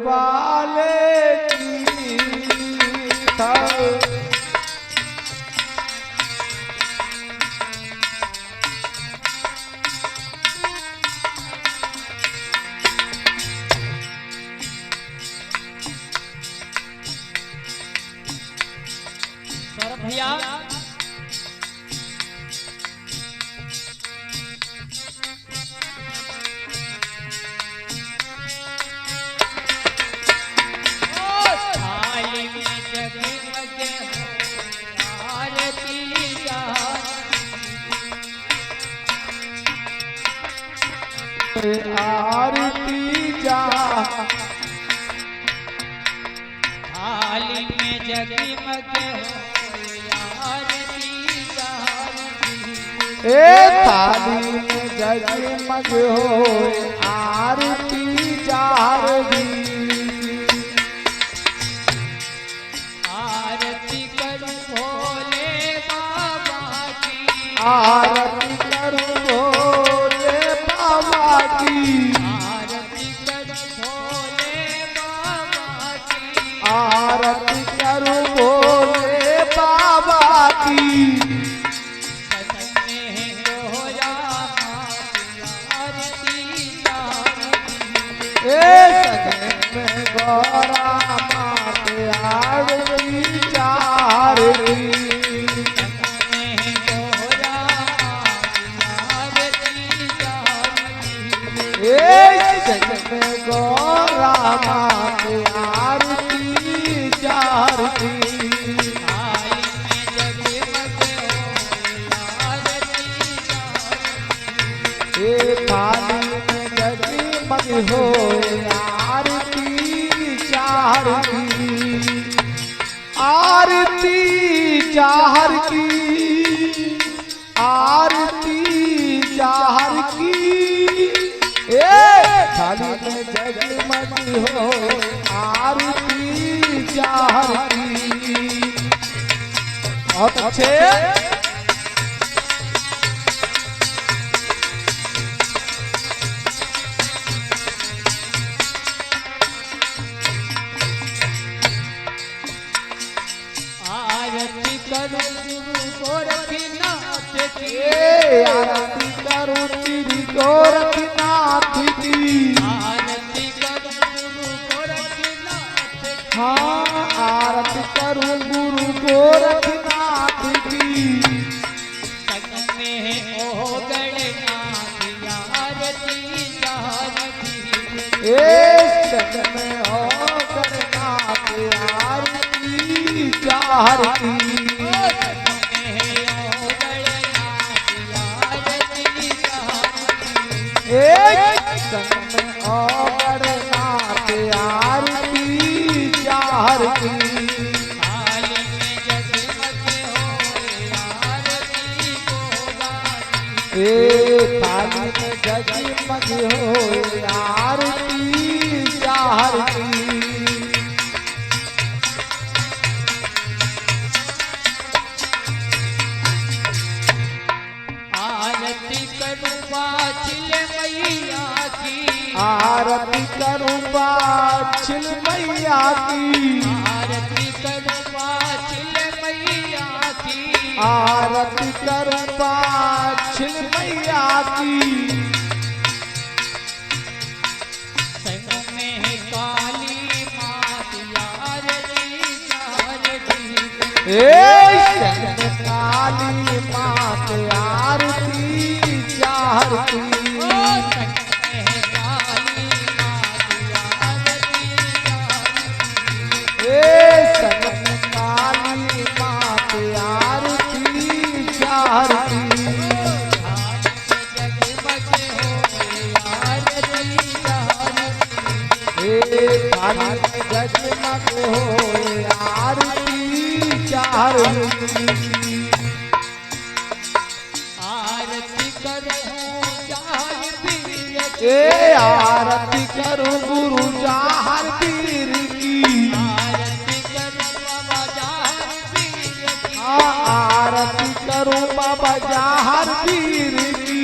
वाले की भैया थाली में जगमगे आरती आरती जा थाली में जगमगे ए थाली में जगमग हो आरती जार दी आरती करूं भोले बाबा की आरती करूं भोले बाबा की आरती करूं भोले बाबा की आरती करूं भोले बाबा की गौरा माते आरती चार गौरा माते आरती चार थाली में जगमग हो आरती चार की आरती चार की आरती चार की ए थाली में जगमग हो आरती चार की बहुत अच्छे आरती करूं गुरु गोरखनाथ की आरती करूं श्री गोरखनाथ की आरती करूं गुरु गोरखनाथ की हाँ आरती करूं गुरु गोरखनाथ की संग में ओ गणनाथ आरती चारती ए संग में हो गणनाथ आरती चार की संग में और नाथ आरती चार की थाली में जगमग हो आरती को गाती थाली में जगमग हो आरती चार की आरती करूं बाछिल मैया की आरती करूं बाछिल मैया की आरती करूं बाछिल मैया की आरती करूं बाछिल मैया की संग में काली मात आरती चारती काली मात आरती चार की काली मात आरती चार की जगमग हो आरती चार आरती करूं चार पीर ए आरती करूं गुरु चाहर पीर की आरती करूं बाबा चार पीर की आरती करूं बाबा चाहर पीर की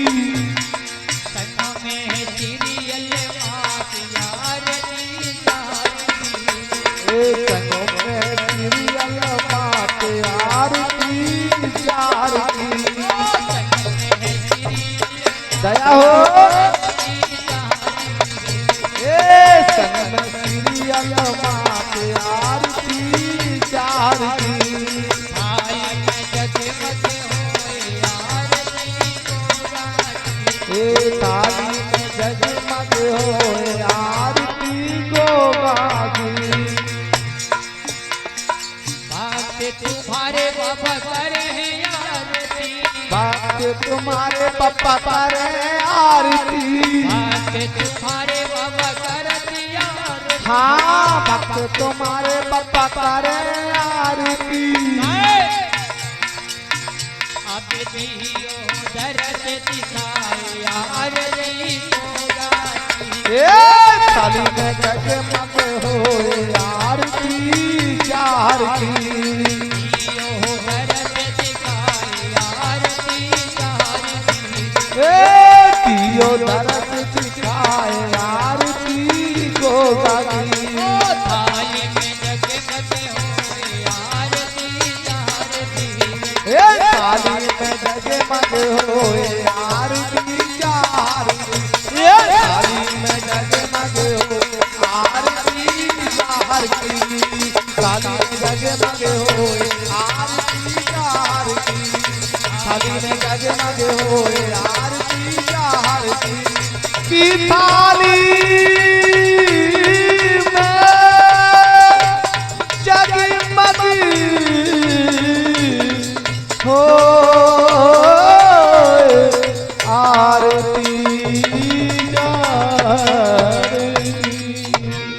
संग में सीरियल मात आरती चार बाबा करे हैं आरती भक्त तुम्हारे पप्पा करे आरती भक्त तुम्हारे बाबा करती आरती हाँ भक्त तुम्हारे पप्पा करे आरती अब दियो दरस दिखाए आरती तो गाती थाली में जगमग हो आरती चार की दियो दरस दिखाए आरती चारती दियो दरस दिखाए आरती गोगा की थाली में जगमग होए आरती चारती थाली में जगमग होए आरती चार थाली में जगमग हो आरती चार की थाली में जगमग होए आरती चार की थाली में जगमग होए आरती चार की थाली